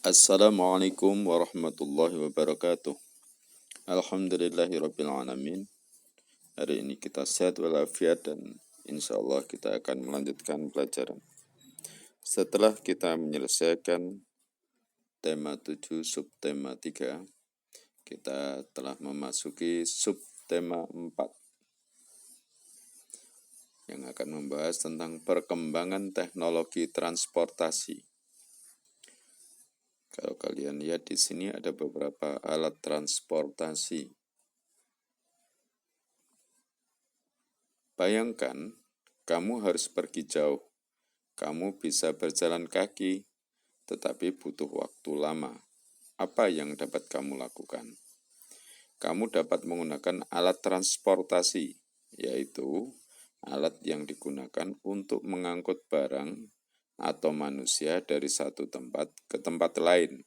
Assalamualaikum warahmatullahi wabarakatuh. Alhamdulillahirrabbilalamin. Hari ini kita sehat walafiat dan insya Allah kita akan melanjutkan pelajaran. Setelah kita menyelesaikan tema 7, subtema 3, kita telah memasuki subtema 4 yang akan membahas tentang perkembangan teknologi transportasi. Kalau kalian lihat di sini ada beberapa alat transportasi. Bayangkan, kamu harus pergi jauh. Kamu bisa berjalan kaki, tetapi butuh waktu lama. Apa yang dapat kamu lakukan? Kamu dapat menggunakan alat transportasi, yaitu alat yang digunakan untuk mengangkut barang atau manusia dari satu tempat ke tempat lain.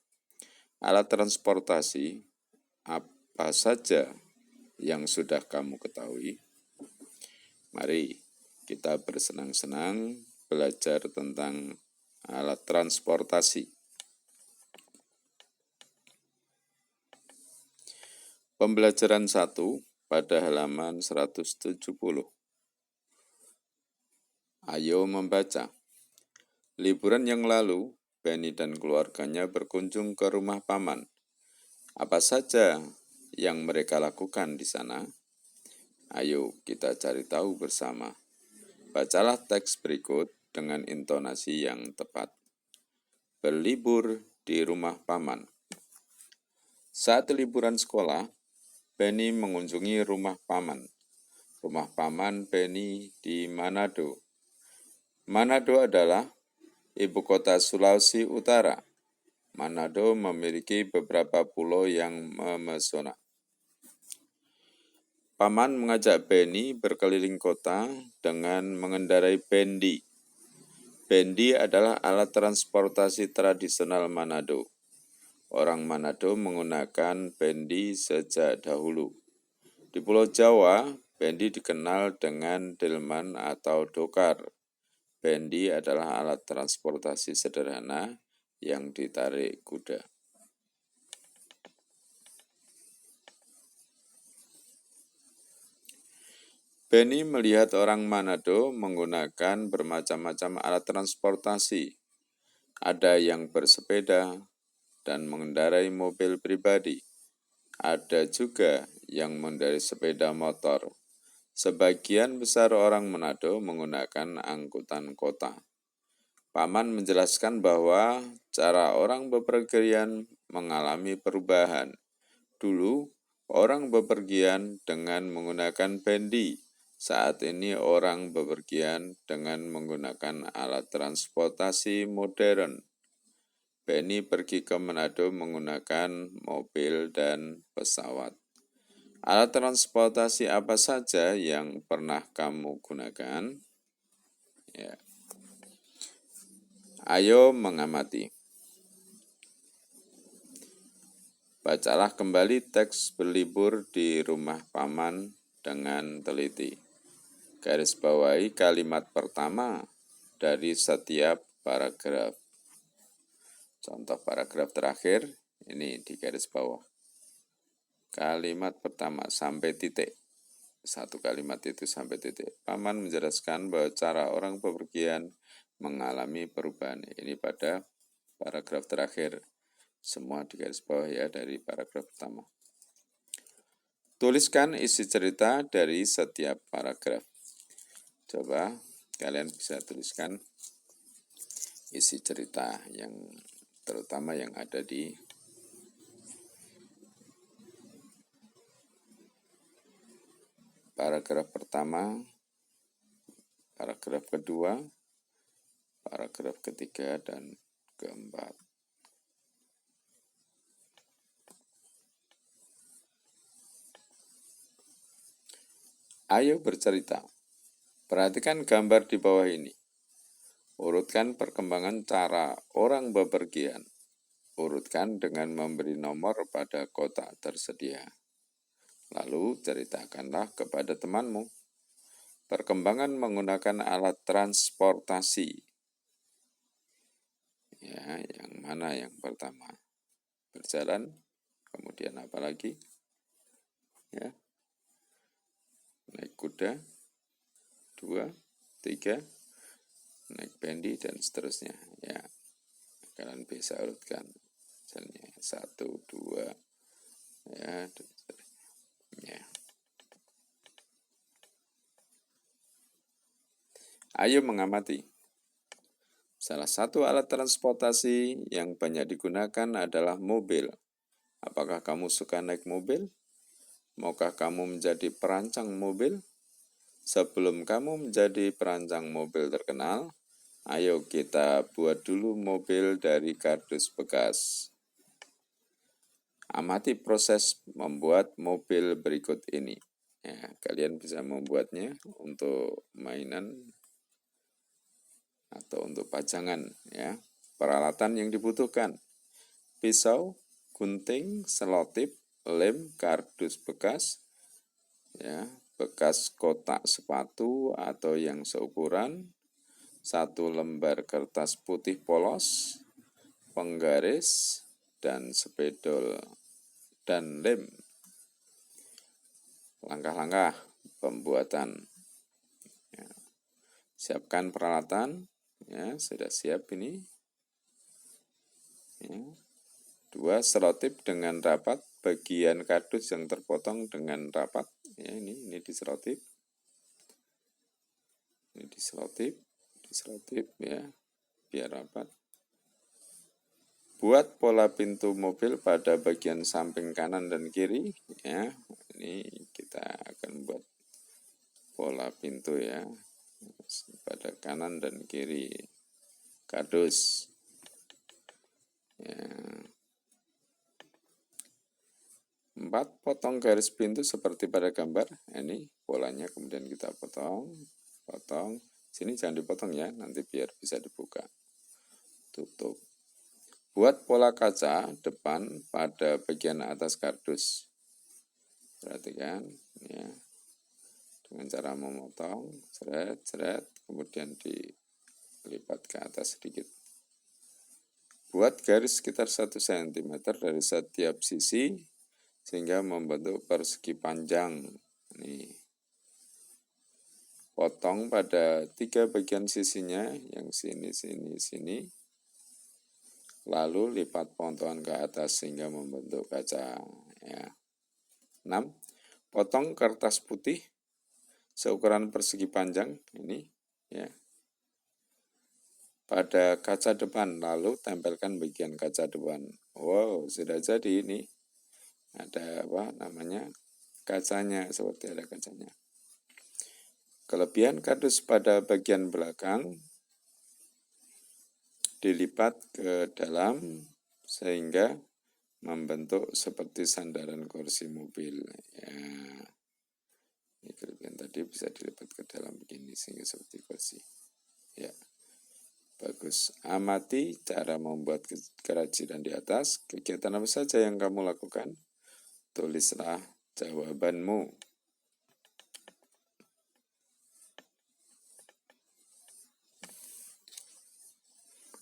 Alat transportasi apa saja yang sudah kamu ketahui? Mari kita bersenang-senang belajar tentang alat transportasi. Pembelajaran 1 pada halaman 170. Ayo membaca. Liburan yang lalu, Benny dan keluarganya berkunjung ke rumah paman. Apa saja yang mereka lakukan di sana? Ayo kita cari tahu bersama. Bacalah teks berikut dengan intonasi yang tepat. Berlibur di rumah paman. Saat liburan sekolah, Benny mengunjungi rumah paman. Rumah paman Benny di Manado. Manado adalah ibu kota Sulawesi Utara. Manado memiliki beberapa pulau yang memesona. Paman mengajak Benny berkeliling kota dengan mengendarai bendi. Bendi adalah alat transportasi tradisional Manado. Orang Manado menggunakan bendi sejak dahulu. Di Pulau Jawa, bendi dikenal dengan delman atau dokar. Bendi adalah alat transportasi sederhana yang ditarik kuda. Benny melihat orang Manado menggunakan bermacam-macam alat transportasi. Ada yang bersepeda dan mengendarai mobil pribadi. Ada juga yang mengendarai sepeda motor. Sebagian besar orang Manado menggunakan angkutan kota. Paman menjelaskan bahwa cara orang bepergian mengalami perubahan. Dulu, orang bepergian dengan menggunakan bendi. Saat ini orang bepergian dengan menggunakan alat transportasi modern. Benny pergi ke Manado menggunakan mobil dan pesawat. Alat transportasi apa saja yang pernah kamu gunakan? Ya. Ayo mengamati. Bacalah kembali teks berlibur di rumah paman dengan teliti. Garis bawahi kalimat pertama dari setiap paragraf. Contoh paragraf terakhir, ini di garis bawah. Kalimat pertama sampai titik. Satu kalimat itu sampai titik. Paman menjelaskan bahwa cara orang bepergian mengalami perubahan. Ini pada paragraf terakhir. Semua di garis bawah ya dari paragraf pertama. Tuliskan isi cerita dari setiap paragraf. Coba kalian bisa tuliskan isi cerita yang terutama yang ada di paragraf pertama, paragraf kedua, paragraf ketiga, dan keempat. Ayo bercerita. Perhatikan gambar di bawah ini. Urutkan perkembangan cara orang bepergian. Urutkan dengan memberi nomor pada kota tersedia. Lalu ceritakanlah kepada temanmu. Perkembangan menggunakan alat transportasi. Ya, yang mana yang pertama? Berjalan, kemudian apa lagi? Ya, naik kuda, 2, 3, naik bendi, dan seterusnya. Ya, kalian bisa urutkan. Misalnya 1, 2, ya, dan seterusnya. Ya. Ayo mengamati. Salah satu alat transportasi yang banyak digunakan adalah mobil. Apakah kamu suka naik mobil? Maukah kamu menjadi perancang mobil? Sebelum kamu menjadi perancang mobil terkenal, ayo kita buat dulu mobil dari kardus bekas. Amati proses membuat mobil berikut ini. Ya, kalian bisa membuatnya untuk mainan atau untuk pajangan. Ya. Peralatan yang dibutuhkan: pisau, gunting, selotip, lem, kardus bekas, ya, bekas kotak sepatu atau yang seukuran, 1 lembar kertas putih polos, penggaris, dan spidol, dan lem. Langkah-langkah pembuatan. Ya. Siapkan peralatan. Ya, sudah siap ini. Ya. 2, selotip dengan rapat bagian kardus yang terpotong dengan rapat. Ya, ini diselotip. Ini diselotip ya, biar rapat. Buat pola pintu mobil pada bagian samping kanan dan kiri. Ya, ini kita akan buat pola pintu ya, pada kanan dan kiri kardus. Ya. 4, potong garis pintu seperti pada gambar. Ini polanya, kemudian kita potong. Sini jangan dipotong ya, nanti biar bisa dibuka. Tutup. Buat pola kaca depan pada bagian atas kardus. Perhatikan ya. Dengan cara memotong, seret, kemudian dilipat ke atas sedikit. Buat garis sekitar 1 cm dari setiap sisi sehingga membentuk persegi panjang. Nih. Potong pada 3 bagian sisinya, yang sini. Lalu lipat potongan ke atas sehingga membentuk kaca. Ya. 6. Potong kertas putih seukuran persegi panjang ini ya, pada kaca depan, lalu tempelkan bagian kaca depan. Wow, sudah jadi ini. Ada apa namanya? Kacanya, seperti ada kacanya. Kelebihan kardus pada bagian belakang dilipat ke dalam sehingga membentuk seperti sandaran kursi mobil. Ya, ini kelebihan tadi bisa dilipat ke dalam begini sehingga seperti kursi. Ya, bagus. Amati cara membuat kerajinan di atas. Kegiatan apa saja yang kamu lakukan? Tulislah jawabanmu.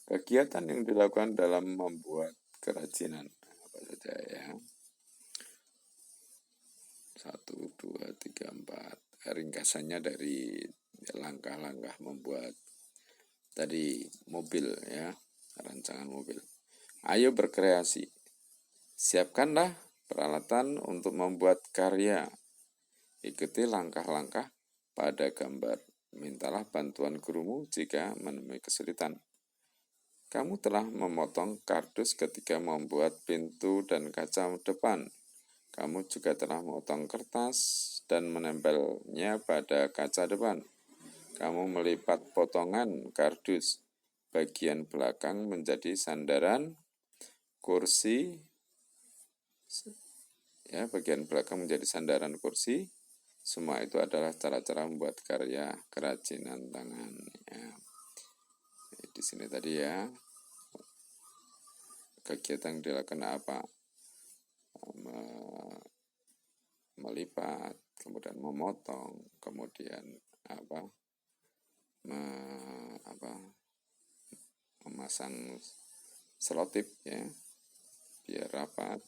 Kegiatan yang dilakukan dalam membuat kerajinan apa saja ya? 1, 2, 3, 4. Ringkasannya dari langkah-langkah membuat tadi mobil ya, rancangan mobil. Ayo berkreasi. Siapkanlah peralatan untuk membuat karya. Ikuti langkah-langkah pada gambar. Mintalah bantuan gurumu jika menemui kesulitan. Kamu telah memotong kardus ketika membuat pintu dan kaca depan. Kamu juga telah memotong kertas dan menempelnya pada kaca depan. Kamu melipat potongan kardus bagian belakang menjadi sandaran kursi. Ya, bagian belakang menjadi sandaran kursi. Semua itu adalah cara-cara membuat karya kerajinan tangan. Ya. Di sini tadi ya, kegiatan yang dilakukan apa? Melipat, kemudian memotong, kemudian memasang selotip ya, biar rapat.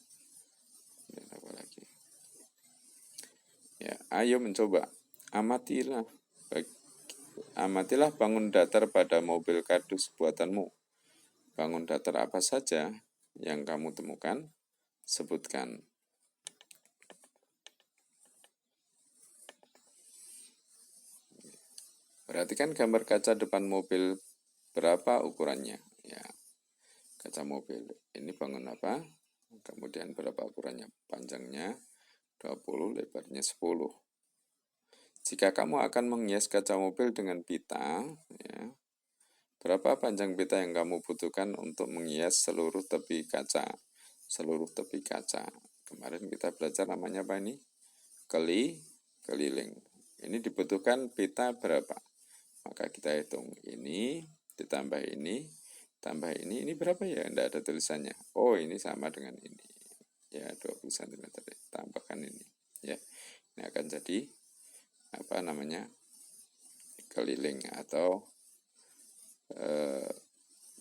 Dan apa lagi? Ya, ayo mencoba. Amatilah, amatilah bangun datar pada mobil kardus buatanmu. Bangun datar apa saja yang kamu temukan, sebutkan. Perhatikan gambar kaca depan mobil, berapa ukurannya? Ya, kaca mobil. Ini bangun apa? Kemudian berapa ukurannya? Panjangnya 20, lebarnya 10. Jika kamu akan menghias kaca mobil dengan pita, ya, berapa panjang pita yang kamu butuhkan untuk menghias seluruh tepi kaca? Seluruh tepi kaca. Kemarin kita belajar namanya apa ini? Keliling. Ini dibutuhkan pita berapa? Maka kita hitung ini, ditambah ini, tambah ini berapa ya? Tidak ada tulisannya. Oh, ini sama dengan ini. Ya, 20 cm. Tambahkan ini. Ya, ini akan jadi apa namanya? Keliling atau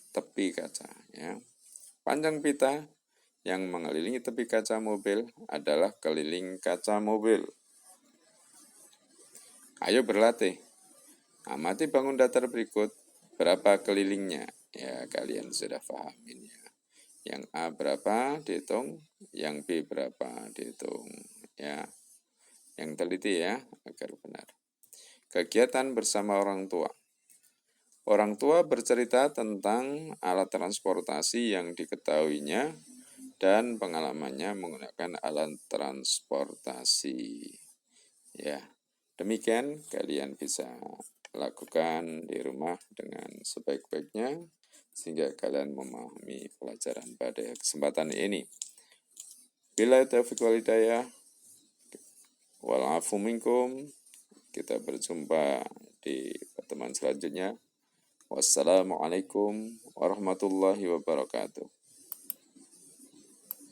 tepi kaca. Ya. Panjang pita yang mengelilingi tepi kaca mobil adalah keliling kaca mobil. Ayo berlatih. Amati bangun datar berikut. Berapa kelilingnya? Ya, kalian sudah paham ini ya. Yang A berapa dihitung, yang B berapa dihitung. Ya, yang teliti ya, agar benar. Kegiatan bersama orang tua. Orang tua bercerita tentang alat transportasi yang diketahuinya dan pengalamannya menggunakan alat transportasi. Ya, demikian kalian bisa lakukan di rumah dengan sebaik-baiknya sehingga kalian memahami pelajaran pada kesempatan ini. Bila taufiq wal hidayah, wal afu minkum. Kita berjumpa di pertemuan selanjutnya. Wassalamualaikum warahmatullahi wabarakatuh.